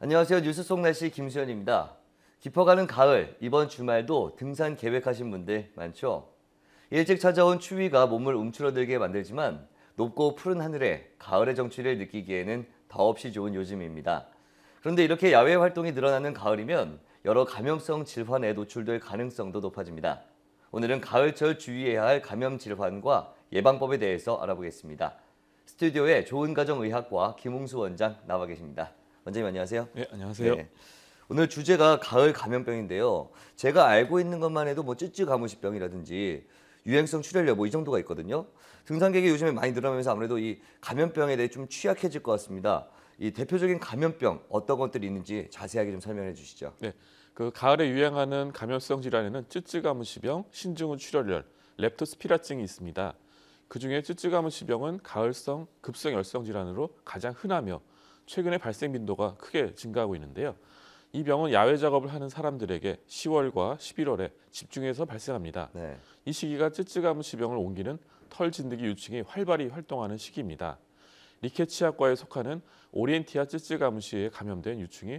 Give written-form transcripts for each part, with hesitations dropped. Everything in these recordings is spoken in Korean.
안녕하세요. 뉴스 속 날씨 김수현입니다. 깊어가는 가을, 이번 주말도 등산 계획하신 분들 많죠? 일찍 찾아온 추위가 몸을 움츠러들게 만들지만 높고 푸른 하늘에 가을의 정취를 느끼기에는 더없이 좋은 요즘입니다. 그런데 이렇게 야외 활동이 늘어나는 가을이면 여러 감염성 질환에 노출될 가능성도 높아집니다. 오늘은 가을철 주의해야 할 감염 질환과 예방법에 대해서 알아보겠습니다. 스튜디오에 좋은가정의학과 김웅수 원장 나와 계십니다. 원장님 안녕하세요. 네, 안녕하세요. 네. 오늘 주제가 가을 감염병인데요. 제가 알고 있는 것만 해도 뭐 찌찌가무시병이라든지 유행성 출혈여 뭐 이 정도가 있거든요. 등산객이 요즘에 많이 늘어나면서 아무래도 이 감염병에 대해 좀 취약해질 것 같습니다. 이 대표적인 감염병 어떤 것들이 있는지 자세하게 좀 설명해 주시죠. 네, 그 가을에 유행하는 감염성 질환에는 찌찌가무시병, 신증후 출혈열, 렙토스피라증이 있습니다. 그중에 찌찌가무시병은 가을성 급성 열성 질환으로 가장 흔하며 최근에 발생 빈도가 크게 증가하고 있는데요. 이 병은 야외 작업을 하는 사람들에게 10월과 11월에 집중해서 발생합니다. 네. 이 시기가 찌찌가무시병을 옮기는 털 진드기 유충이 활발히 활동하는 시기입니다. 리케치아과에 속하는 오리엔티아 찌찌가무시에 감염된 유충이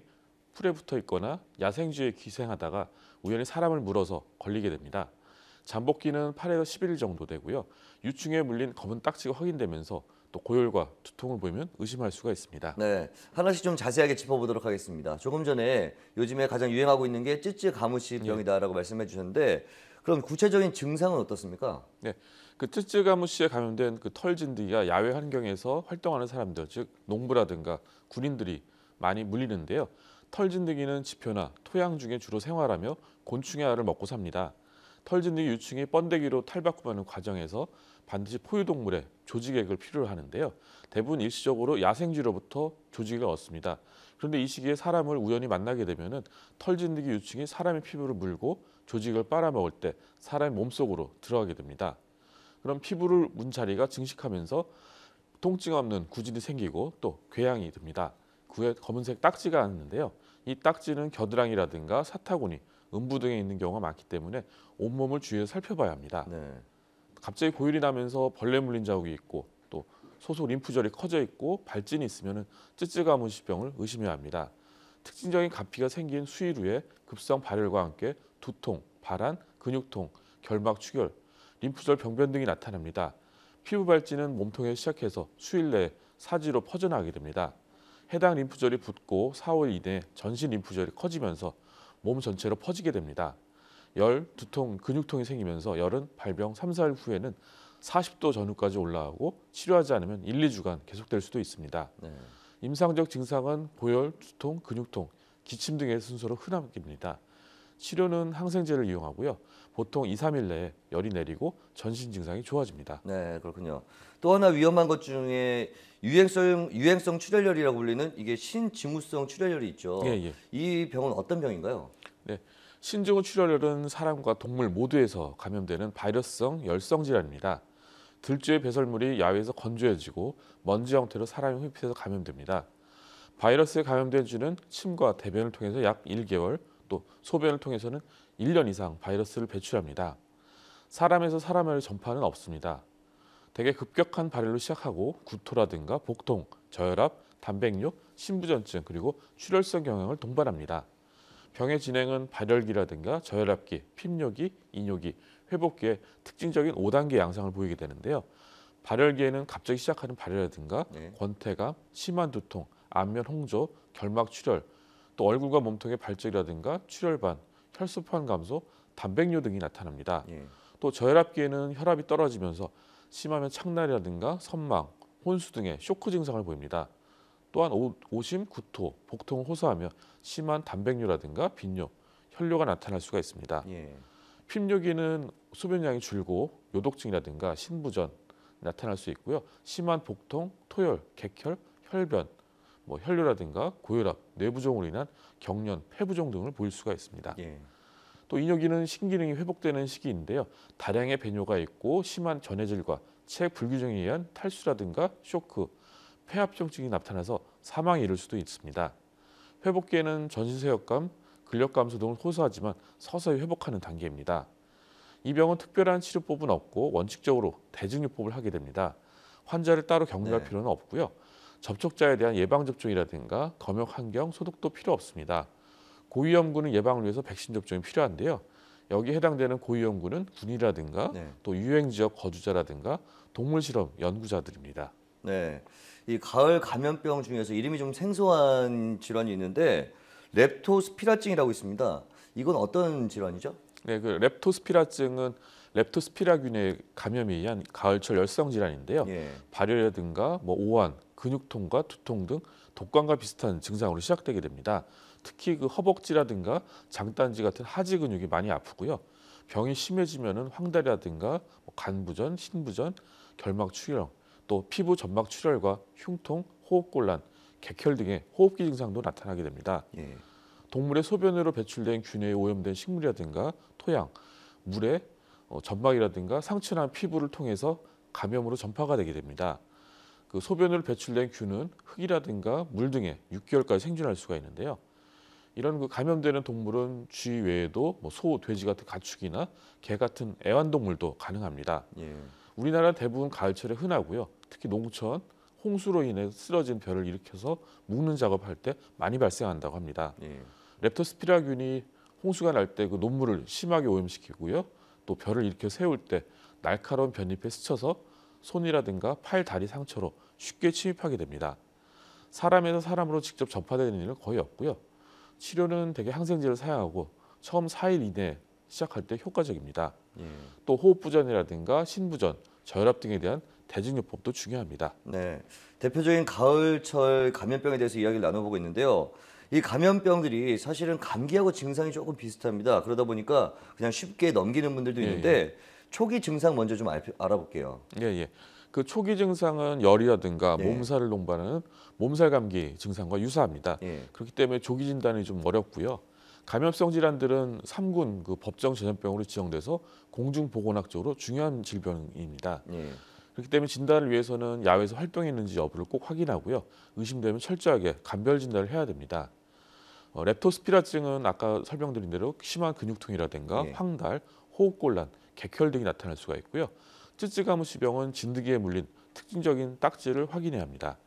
풀에 붙어 있거나 야생지에 기생하다가 우연히 사람을 물어서 걸리게 됩니다. 잠복기는 8에서 11일 정도 되고요. 유충에 물린 검은 딱지가 확인되면서 또 고열과 두통을 보이면 의심할 수가 있습니다. 네. 하나씩 좀 자세하게 짚어보도록 하겠습니다. 조금 전에 요즘에 가장 유행하고 있는 게 예. 찌찌가무시병이다라고 말씀해 주셨는데 그럼 구체적인 증상은 어떻습니까? 네, 그 쯔쯔가무시에 감염된 그 털진드기가 야외 환경에서 활동하는 사람들, 즉 농부라든가 군인들이 많이 물리는데요. 털진드기는 지표나 토양 중에 주로 생활하며 곤충의 알을 먹고 삽니다. 털진드기 유충이 번데기로 탈바꿈하는 과정에서 반드시 포유동물의 조직액을 필요로 하는데요. 대부분 일시적으로 야생쥐로부터 조직을 얻습니다. 그런데 이 시기에 사람을 우연히 만나게 되면은 털진드기 유충이 사람의 피부를 물고 조직을 빨아먹을 때 사람의 몸속으로 들어가게 됩니다. 그럼 피부를 문 자리가 증식하면서 통증 없는 구질이 생기고 또 궤양이 듭니다. 그에 검은색 딱지가 있는데요. 이 딱지는 겨드랑이라든가 사타구니, 음부 등에 있는 경우가 많기 때문에 온몸을 주의해서 살펴봐야 합니다. 네. 갑자기 고열이 나면서 벌레 물린 자국이 있고 또 소속 림프절이 커져 있고 발진이 있으면 찌찌가무시병을 의심해야 합니다. 특징적인 가피가 생긴 수일 후에 급성 발열과 함께 두통, 발한, 근육통, 결막 출혈, 림프절 병변 등이 나타납니다. 피부 발진은 몸통에 시작해서 수일 내에 사지로 퍼져나가게 됩니다. 해당 림프절이 붓고 4월 이내에 전신 림프절이 커지면서 몸 전체로 퍼지게 됩니다. 열, 두통, 근육통이 생기면서 열은 발병 3, 4일 후에는 40도 전후까지 올라가고 치료하지 않으면 1, 2주간 계속될 수도 있습니다. 네. 임상적 증상은 고열, 두통, 근육통, 기침 등의 순서로 흔합니다. 치료는 항생제를 이용하고요. 보통 2, 3일 내에 열이 내리고 전신 증상이 좋아집니다. 네, 그렇군요. 또 하나 위험한 것 중에 유행성 출혈열이라고 불리는 이게 신증후성 출혈열이 예, 있죠. 예. 이 병은 어떤 병인가요? 네. 신증후 출혈열은 사람과 동물 모두에서 감염되는 바이러스성 열성 질환입니다. 들쥐의 배설물이 야외에서 건조해지고 먼지 형태로 사람이 흡입해서 감염됩니다. 바이러스에 감염된 쥐는 침과 대변을 통해서 약 1개월, 또 소변을 통해서는 1년 이상 바이러스를 배출합니다. 사람에서 사람을 전파는 없습니다. 대개 급격한 발열로 시작하고 구토라든가 복통, 저혈압, 단백뇨, 신부전증 그리고 출혈성 경향을 동반합니다. 병의 진행은 발열기라든가 저혈압기, 핍뇨기, 이뇨기, 회복기에 특징적인 5단계 양상을 보이게 되는데요. 발열기에는 갑자기 시작하는 발열이라든가 네. 권태감, 심한 두통, 안면 홍조, 결막 출혈, 또 얼굴과 몸통의 발적이라든가 출혈반, 혈소판 감소, 단백뇨 등이 나타납니다. 예. 또 저혈압기에는 혈압이 떨어지면서 심하면 창날이라든가 선망, 혼수 등의 쇼크 증상을 보입니다. 또한 오심, 구토, 복통을 호소하며 심한 단백뇨라든가 빈뇨, 혈뇨가 나타날 수가 있습니다. 예. 핍뇨기는 소변량이 줄고 요독증이라든가 신부전 나타날 수 있고요. 심한 복통, 토열, 객혈, 혈변, 혈뇨라든가 고혈압, 뇌부종으로 인한 경련, 폐부종 등을 보일 수가 있습니다. 예. 또 이뇨기는 신기능이 회복되는 시기인데요. 다량의 배뇨가 있고 심한 전해질과 체액 불균형에 의한 탈수라든가 쇼크, 폐합증증이 나타나서 사망에 이를 수도 있습니다. 회복기에는 전신세역감, 근력 감소 등을 호소하지만 서서히 회복하는 단계입니다. 이 병은 특별한 치료법은 없고 원칙적으로 대증요법을 하게 됩니다. 환자를 따로 격리할 네. 필요는 없고요. 접촉자에 대한 예방접종이라든가 검역 환경, 소독도 필요 없습니다. 고위험군은 예방을 위해서 백신 접종이 필요한데요. 여기에 해당되는 고위험군은 군이라든가 네. 또 유행지역 거주자라든가 동물실험 연구자들입니다. 네. 이 가을 감염병 중에서 이름이 좀 생소한 질환이 있는데 렙토스피라증이라고 있습니다. 이건 어떤 질환이죠? 네, 그 렙토스피라증은 렙토스피라균의 감염에 의한 가을철 열성 질환인데요. 예. 발열이라든가 오한, 근육통과 두통 등 독감과 비슷한 증상으로 시작되게 됩니다. 특히 그 허벅지라든가 장단지 같은 하지 근육이 많이 아프고요. 병이 심해지면은 황달이라든가 간부전, 신부전, 결막 출혈, 또 피부 점막 출혈과 흉통, 호흡곤란, 객혈 등의 호흡기 증상도 나타나게 됩니다. 예. 동물의 소변으로 배출된 균에 오염된 식물이라든가 토양, 물에 점막이라든가 상처난 피부를 통해서 감염으로 전파가 되게 됩니다. 그 소변으로 배출된 균은 흙이라든가 물 등에 6개월까지 생존할 수가 있는데요. 이런 그 감염되는 동물은 쥐 외에도 소, 돼지 같은 가축이나 개 같은 애완동물도 가능합니다. 예. 우리나라 대부분 가을철에 흔하고요. 특히 농촌, 홍수로 인해 쓰러진 벼를 일으켜서 묵는 작업할 때 많이 발생한다고 합니다. 예. 렙토스피라균이 홍수가 날 때 그 논물을 심하게 오염시키고요. 또 벼를 일으켜 세울 때 날카로운 벼잎에 스쳐서 손이라든가 팔, 다리 상처로 쉽게 침입하게 됩니다. 사람에서 사람으로 직접 접하되는 일은 거의 없고요. 치료는 대개 항생제를 사용하고 처음 4일 이내에 시작할 때 효과적입니다. 예. 또 호흡부전이라든가 신부전, 저혈압 등에 대한 대증요법도 중요합니다. 네. 대표적인 가을철 감염병에 대해서 이야기를 나눠보고 있는데요. 이 감염병들이 사실은 감기하고 증상이 조금 비슷합니다. 그러다 보니까 그냥 쉽게 넘기는 분들도 예, 있는데 초기 증상 먼저 좀 알아볼게요. 예. 그 초기 증상은 열이라든가 예. 몸살을 동반하는 몸살 감기 증상과 유사합니다. 예. 그렇기 때문에 조기 진단이 좀 어렵고요. 감염성 질환들은 3군 그 법정 전염병으로 지정돼서 공중보건학적으로 중요한 질병입니다. 예. 그렇기 때문에 진단을 위해서는 야외에서 활동했는지 여부를 꼭 확인하고요. 의심되면 철저하게 감별 진단을 해야 됩니다. 렙토스피라증은 아까 설명드린 대로 심한 근육통이라든가 예. 황달, 호흡곤란, 객혈 등이 나타날 수가 있고요. 쯔쯔가무시병은 진드기에 물린 특징적인 딱지를 확인해야 합니다.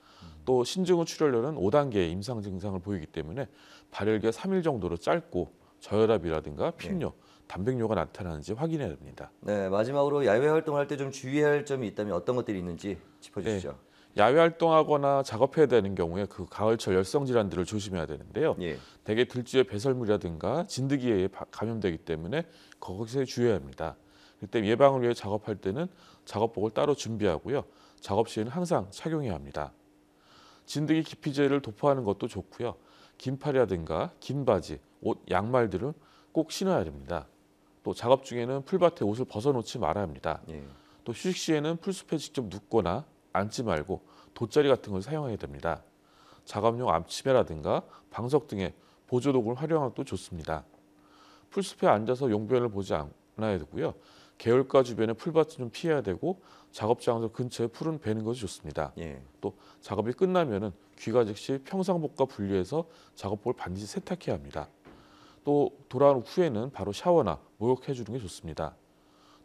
또 신증후 출혈료는 5단계의 임상 증상을 보이기 때문에 발열기가 3일 정도로 짧고 저혈압이라든가 핀뇨, 단백뇨가 나타나는지 확인해야 됩니다. 네, 마지막으로 야외 활동할 때 좀 주의할 점이 있다면 어떤 것들이 있는지 짚어주시죠. 야외 활동하거나 작업해야 되는 경우에 그 가을철 열성 질환들을 조심해야 되는데요. 예. 대개 들쥐의 배설물이라든가 진드기에 감염되기 때문에 거기서 주의해야 합니다. 그때 예방을 위해 작업할 때는 작업복을 따로 준비하고요. 작업 시에는 항상 착용해야 합니다. 진드기 기피제를 도포하는 것도 좋고요. 긴 팔이라든가 긴 바지, 옷, 양말들은 꼭 신어야 됩니다. 또 작업 중에는 풀밭에 옷을 벗어놓지 말아야 합니다. 예. 또 휴식 시에는 풀숲에 직접 눕거나 앉지 말고 돗자리 같은 걸 사용해야 됩니다. 작업용 앞치마라든가 방석 등의 보조도구를 활용하는 것도 좋습니다. 풀숲에 앉아서 용변을 보지 않아야 되고요. 개울가 주변의 풀밭은 좀 피해야 되고 작업 장소 근처에 풀은 베는 것이 좋습니다. 예. 또 작업이 끝나면은 귀가 즉시 평상복과 분리해서 작업복을 반드시 세탁해야 합니다. 또 돌아온 후에는 바로 샤워나 목욕해 주는 게 좋습니다.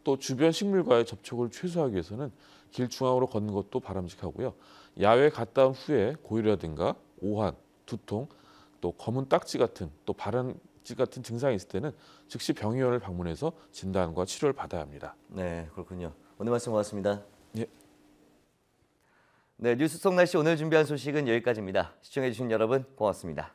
또 주변 식물과의 접촉을 최소화하기 위해서는 길 중앙으로 걷는 것도 바람직하고요. 야외에 갔다 온 후에 고열이라든가 오한, 두통, 또 검은 딱지 같은 또 바람쥐 같은 증상이 있을 때는 즉시 병의원을 방문해서 진단과 치료를 받아야 합니다. 네, 그렇군요. 오늘 말씀 고맙습니다. 예. 네, 뉴스 속 날씨 오늘 준비한 소식은 여기까지입니다. 시청해주신 여러분 고맙습니다.